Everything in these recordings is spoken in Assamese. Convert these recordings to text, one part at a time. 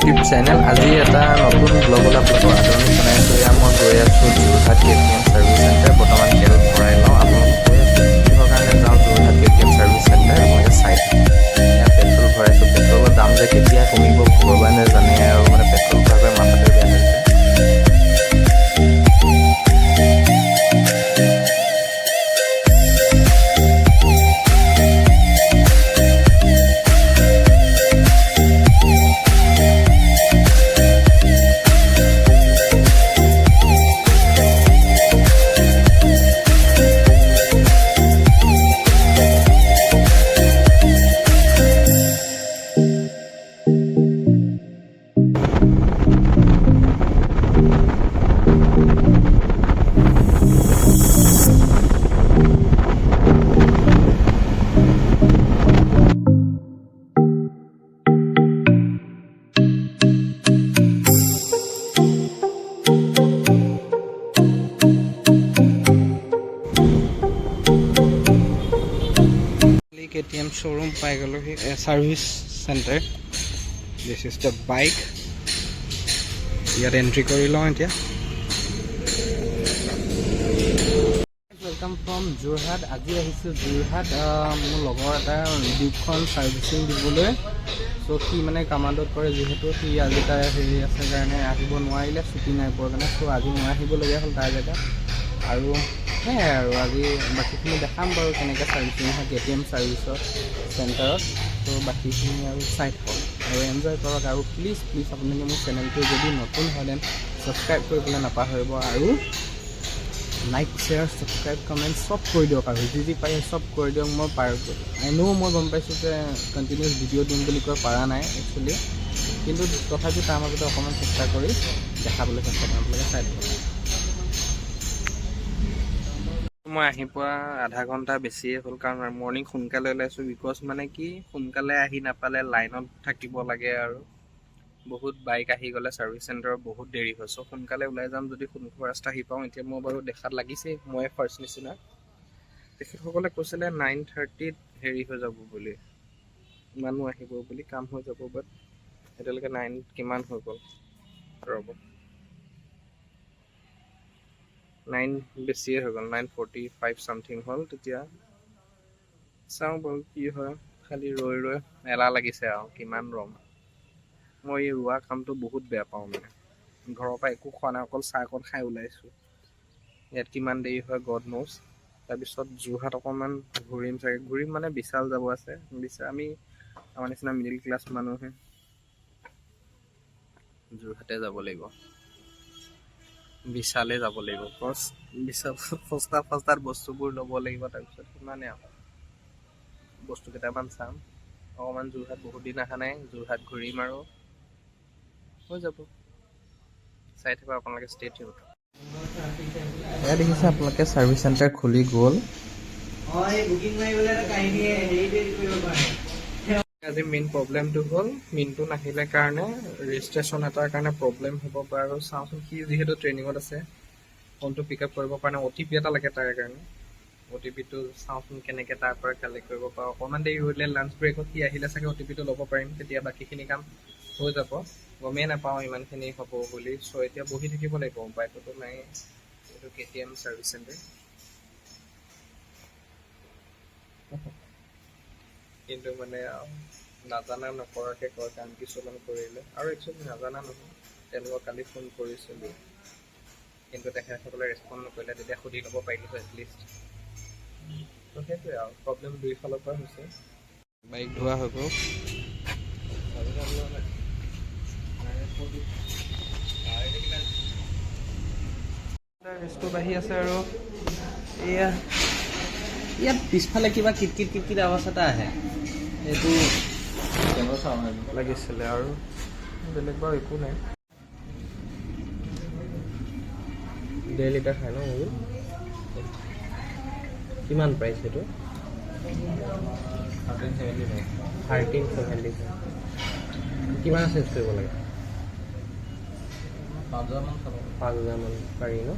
YouTube channel. আজি এটা নতুন ব্লগত আপোনালোকক আদৰণি জনাইছোঁ। এয়া মই গৈ আছোঁ যোৰহাট KTM ছাৰ্ভিচ চেণ্টাৰ। বৰ্তমান তেল ভৰাই লওঁ। আপোনালোকক কৈ আছোঁ কিহৰ কাৰণে যাওঁ যোৰহাট KTM ছাৰ্ভিচ চেণ্টাৰ, আপোনালোকে চাই থাকক। এয়া পেট্ৰল ভৰাইছোঁ। পেট্ৰলৰ দাম যে কেতিয়া কমিব ভগৱানে জানে, আৰু মানে পেট্ৰল ভৰাই মাথাটো বেয়া হৈছে। KTM showroom পাই গ'লোহি, service centre. This is the bike. ইয়াত এণ্ট্ৰি কৰি লওঁ এতিয়া। Welcome from Jorhat. আজি আহিছোঁ যোৰহাট মোৰ লগৰ এটা ডিউকখন ছাৰ্ভিচিং দিবলৈ। চ' সি মানে কামাণ্ডত কৰে, যিহেতু সি আজি তাৰ হেৰি আছে কাৰণে আহিব নোৱাৰিলে, ছুটি নাই পোৱাৰ কাৰণে। চ' আজি মই আহিবলগীয়া হ'ল তাৰ জেগাত। আৰু সেয়াই আৰু আজি বাকীখিনি দেখাম বাৰু কেনেকৈ ছাৰ্ভিচিং হয় KTM ছাৰ্ভিচৰ চেণ্টাৰত। ত' বাকীখিনি আৰু চাই থাকক আৰু এনজয় কৰক। আৰু প্লিজ আপোনালোকে মোৰ চেনেলটো যদি নতুন হয় দেন ছাবস্ক্ৰাইব কৰিবলৈ নাপাহৰিব, আৰু লাইক শ্বেয়াৰ ছাবস্ক্ৰাইব কমেণ্ট চব কৰি দিয়ক, আৰু যি পাৰি চব কৰি দিয়ক। মই মই গম পাইছোঁ যে কণ্টিনিউছ ভিডিঅ' দিম বুলি কৈ পৰা নাই একচুৱেলি, কিন্তু তথাপি তাৰ মাজতে অকণমান চেষ্টা কৰি দেখাবলৈ চেষ্টা কৰিম। আপোনালোকে চাই থাকক। মই আহি পোৱা আধা ঘণ্টা বেছিয়ে হ'ল, কাৰণ মৰ্ণিং সোনকালে ওলাইছোঁ। বিকজ মানে কি, সোনকালে আহি নাপালে লাইনত থাকিব লাগে, আৰু বহুত বাইক আহি গ'লে ছাৰ্ভিচ চেণ্টাৰত বহুত দেৰি হয়। চ' সোনকালে ওলাই যাম যদি ফাৰ্ষ্ট আহি পাওঁ। এতিয়া মই বাৰু দেখাত লাগিছেই মই ফাৰ্ষ্ট নিচিনা। তেখেতসকলে কৈছিলে 9:30 হেৰি হৈ যাব বুলি, মানুহ আহিব বুলি, কাম হৈ যাব। বাট এতিয়ালৈকে 9 কিমান হৈ গ'ল, ৰ'ব 9 বেছিয়ে হৈ গ'ল, 9:45 চামথিং হ'ল। তেতিয়া চাওঁ বাৰু কি হয়। খালি ৰৈ এলাহ লাগিছে আৰু কিমান ৰ'ম। মই এই ৰোৱা কামটো বহুত বেয়া পাওঁ। মানে ঘৰৰ পৰা একো খোৱা নাই, অকল চাহ অকণ খাই ওলাইছোঁ। ইয়াত কিমান দেৰি হয় গড ন'জ। তাৰপিছত যোৰহাট অকণমান ঘূৰিম মানে বিশাল যাব আছে। আমি আমাৰ নিচিনা মিডিল ক্লাছ মানুহে যোৰহাটে যাব লাগিব, বিশালে যাব লাগিব। বিশাল সস্তাত বস্তুবোৰ ল'ব লাগিব। তাৰপিছত সিমানে আৰু বস্তু কেইটামান চাম। অকণমান যোৰহাট বহুত দিন অহা নাই, যোৰহাট ঘূৰিম আৰু হৈ যাব। চাই থাকক আপোনালোকে, ষ্টে টিউন। এয়া দেখিছে আপোনালোকে ছাৰ্ভিচ চেণ্টাৰ খুলি গ'ল। আজি মেইন প্ৰব্লেমটো হ'ল মিনটো নাহিলে কাৰণে, ৰেজিষ্ট্ৰেশ্যন এটাৰ কাৰণে প্ৰব্লেম হ'ব পাৰে। আৰু চাওঁচোন, সি যিহেতু ট্ৰেইনিঙত আছে, ফোনটো পিক আপ কৰিব পৰা নাই। OTP এটা লাগে তাৰ কাৰণে। OTPটো চাওঁচোন কেনেকৈ তাৰ পৰা কালেক্ট কৰিব পাৰোঁ। অকণমান দেৰি ৰৈ দিলে, লাঞ্চ ব্ৰেকত সি আহিলে চাগে OTPটো ল'ব পাৰিম। তেতিয়া বাকীখিনি কাম হৈ যাব। গমেই নাপাওঁ ইমানখিনি হ'ব বুলি। চ' এতিয়া বহি থাকিব লাগিব, উপায়টোতো নাই। এইটো KTM ছাৰ্ভিচ চেণ্টাৰ। কিন্তু মানে নাজানা নকৰাকৈ কয়, কাম কিছুমান কৰিলে। আৰু একচুৱেলি নাজানা নহয়, তেওঁলোকক কালি ফোন কৰিছিলোঁ, কিন্তু তেখেতসকলে ৰেচপণ্ড নকৰিলে। তেতিয়া সুধি ল'ব পাৰিলোঁ হয় এটলিষ্ট। ত' সেইটোৱে আৰু প্ৰব্লেম দুইফালৰ পৰা হৈছে। বাইক ধোৱা হৈ গ'ল। ৰেষ্টটো বাঢ়ি আছে। আৰু এয়া ইয়াত পিছফালে কিবা কিটকিট আৱাজ এটা আহে, সেইটো লাগিছিলে। আৰু বেলেগ বাৰু একো নাই। 1.5 লিটাৰ খাই ন মোৰ। কিমান প্ৰাইচ সেইটো? 1375। কিমান চেঞ্জ কৰিব লাগে? 5,000 মান পাৰি ন?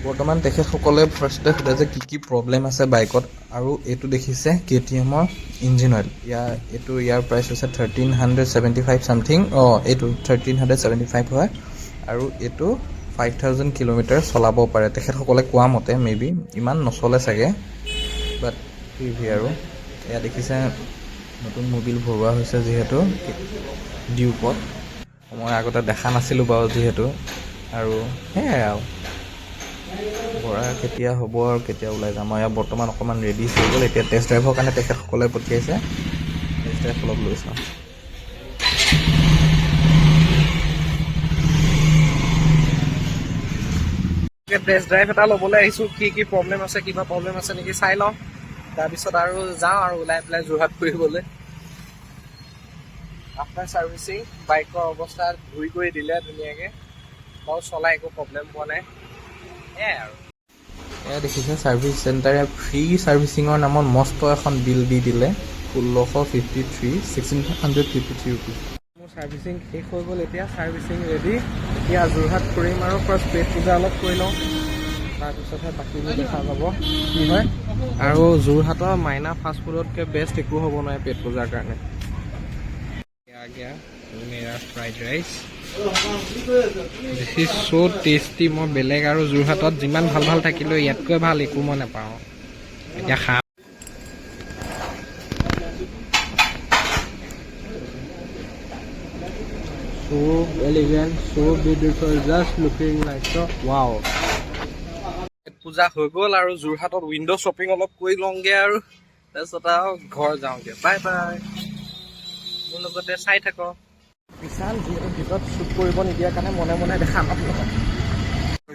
বৰ্তমান তেখেতসকলে ফাৰ্ষ্টতে সোধে যে কি প্ৰব্লেম আছে বাইকত, আৰু এইটো দেখিছে KTMৰ ইঞ্জিন অইল। ইয়াৰ প্ৰাইচ হৈছে 1375 ছামথিং। এইটো 1375 হয়, আৰু এইটো 5000 কিলোমিটাৰ চলাব পাৰে তেখেতসকলে কোৱা মতে। মেবি ইমান নচলে চাগে, বাট আৰু এয়া দেখিছে নতুন মবিল ভৰোৱা হৈছে যিহেতু ডিউকত। মই আগতে দেখা নাছিলোঁ বাৰু যিহেতু, আৰু সেয়াই আৰু ভৰা কেতিয়া হ'ব আৰু কেতিয়া ওলাই যাম। মই বৰ্তমান অকণমান ৰেডি হৈ গ'ল। এতিয়া টেষ্ট ড্ৰাইভৰ কাৰণে তেখেতসকলে পঠিয়াইছে, টেষ্ট ড্ৰাইভ অলপ লৈ চাওঁ। টেষ্ট ড্ৰাইভ এটা ল'বলৈ আহিছোঁ। কি প্ৰব্লেম আছে, কিবা প্ৰব্লেম আছে নেকি চাই লওঁ, তাৰপিছত আৰু যাওঁ আৰু ওলাই পেলাই যোৰহাট ফুৰিবলৈ। আফটাৰ ছাৰ্ভিচিং বাইকৰ অৱস্থা ধুই কৰি দিলে ধুনীয়াকৈ, বাৰু চলাই একো প্ৰব্লেম পোৱা নাই। সেয়াই আৰু এয়া দেখিছে ছাৰ্ভিচ চেণ্টাৰে ফ্ৰী ছাৰ্ভিচিঙৰ নামত মস্ত এখন বিল দি দিলে 1653 ৰুপিজ। মোৰ ছাৰ্ভিচিং শেষ হৈ গ'ল, এতিয়া ছাৰ্ভিচিং ৰেডি। এতিয়া যোৰহাট ফুৰিম আৰু ফাৰ্ষ্ট পেট পূজা অলপ কৰি লওঁ, তাৰপিছতহে বাকীবোৰ দেখা যাব কি হয়। আৰু যোৰহাটৰ মাইনা ফাষ্টফুডতকৈ বেষ্ট একো হ'ব নোৱাৰে পেট পূজাৰ কাৰণে। মেৰা fried rice this is so' tasty. মই বেলেগ আৰু যোৰহাটত যিমান ভাল ভাল থাকিলেও ইয়াতকৈ ভাল একো মই নাপাওঁ। এতিয়া খাম। So elegant, so beautiful, just looking like a wow. পূজা হৈ গ'ল আৰু যোৰহাটত উইণ্ড' শ্বপিং অলপ কৰি লওঁগৈ, আৰু তাৰপিছত আৰু ঘৰ যাওঁগৈ। বাই বাই, মোৰ লগতে চাই থাকক। বিশাল যিহেতু ভিতৰত শ্বুট কৰিব নিদিয়াৰ কাৰণে মনে মনে দেখা নাপাওঁ।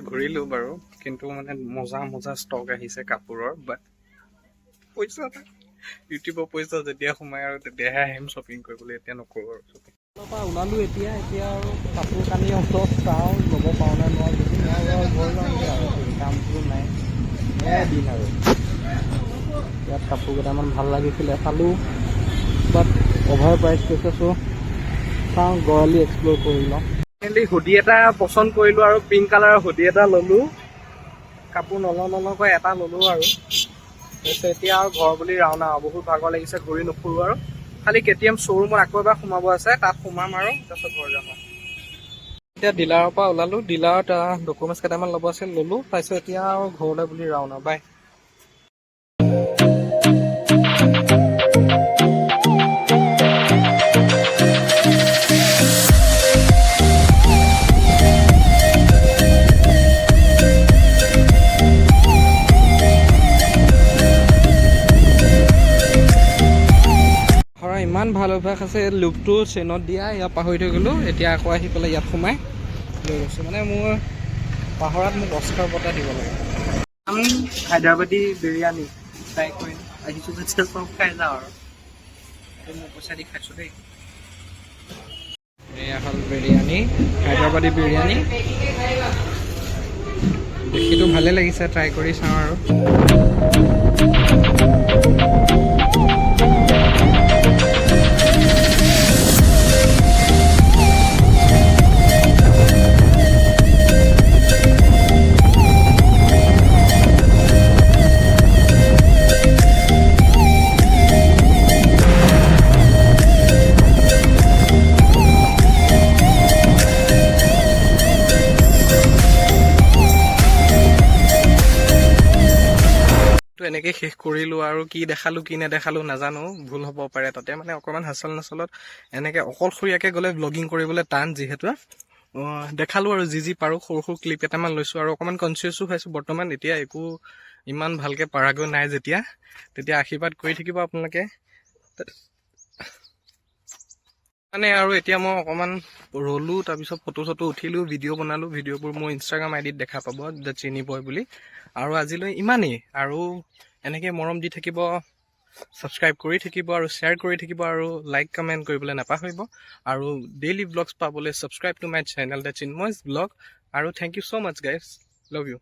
ঘূৰিলোঁ বাৰু, কিন্তু মানে মজা ষ্টক আহিছে কাপোৰৰ। বাট পইচা ইউটিউবৰ পইচা যেতিয়া সোমাই আৰু তেতিয়াহে আহিম শ্বপিং কৰিবলৈ, এতিয়া নকৰোঁ আৰু শ্বপিং। পৰা ওলালোঁ এতিয়া আৰু কাপোৰ কানি অলপ চাওঁ, ল'ব পাৰোঁ নে নোৱাৰোঁ। যদি নোৱাৰোঁ আৰু ঘৰ যাওঁগৈ আৰু কামটো নাই দিন আৰু। ইয়াত কাপোৰ কেইটামান ভাল লাগিছিলে চালোঁ, বাট অভাৰ প্ৰাইচ কৈছে, চ' চাওঁ গড়ালি এক্সপ্ল'ৰ কৰি লওঁ। হুডি এটা পচন্দ কৰিলোঁ আৰু পিংক কালাৰৰ হুডি এটা ল'লোঁ। কাপোৰ নলওঁকৈ এটা ল'লোঁ আৰু তাৰপিছত এতিয়া আৰু ঘৰ বুলি ৰাওনা। বহুত ভাগৰ লাগিছে, ঘূৰি নুফুৰোঁ আৰু খালি KTM শ্ব'ৰুমত আকৌ এবাৰ সোমাব আছে, তাত সোমাম আৰু তাৰপিছত ঘৰ যাম। এতিয়া ডিলাৰৰ পৰা ওলালোঁ, ডিলাৰত ডকুমেণ্টছ কেইটামান ল'ব আছিল, ল'লোঁ। তাৰপিছত এতিয়া আৰু ঘৰলৈ বুলি ৰাওনা। বাই। ইমান ভাল অভ্যাস আছে লুপটো চেইনত দিয়া, ইয়াত পাহৰি থৈ গ'লোঁ। এতিয়া আকৌ আহি পেলাই ইয়াত সোমাই লৈ গৈছোঁ। মানে মোৰ পাহৰাত মোক অস্কাৰ বঁটা দিব লাগে। হায়দৰাবাদী বিৰিয়ানী ট্ৰাই কৰিম, আহিছোঁ যেতিয়া চব খাই যাওঁ আৰু মোৰ পইচা দি খাইছোঁ দেই। এয়া হ'ল বিৰিয়ানী, হায়দৰাবাদী বিৰিয়ানী। দেখিটো ভালে লাগিছে, ট্ৰাই কৰি চাওঁ আৰু। এনেকৈ শেষ কৰিলোঁ আৰু কি দেখালোঁ কি নেদেখালোঁ নাজানো, ভুল হ'ব পাৰে তাতে। মানে অকণমান হাচল নাচলত এনেকৈ অকলশৰীয়াকৈ গ'লে ব্লগিং কৰিবলৈ টান, যিহেতু দেখালোঁ আৰু যি পাৰোঁ। সৰু ক্লিপ কেইটামান লৈছোঁ আৰু অকণমান কনচিয়াছো হৈছোঁ বৰ্তমান। এতিয়া একো ইমান ভালকৈ পাৰাগৈ নাই তেতিয়া আশীৰ্বাদ কৰি থাকিব আপোনালোকে মানে। আৰু এতিয়া মই অকণমান ৰ'লোঁ, তাৰপিছত ফটো চটো উঠিলোঁ, ভিডিঅ' বনালোঁ। ভিডিঅ'বোৰ মোৰ ইনষ্টাগ্ৰাম আইডিত দেখা পাব, দ্য চিনি বয় বুলি। আৰু আজিলৈ ইমানেই, আৰু এনেকৈ মৰম দি থাকিব, ছাবস্ক্ৰাইব কৰি থাকিব আৰু শ্বেয়াৰ কৰি থাকিব, আৰু লাইক কমেণ্ট কৰিবলৈ নাপাহৰিব। আৰু ডেইলি ব্লগছ পাবলৈ subscribe to my channel the Chinmoy's blog. আৰু thank you so' much guys, love U.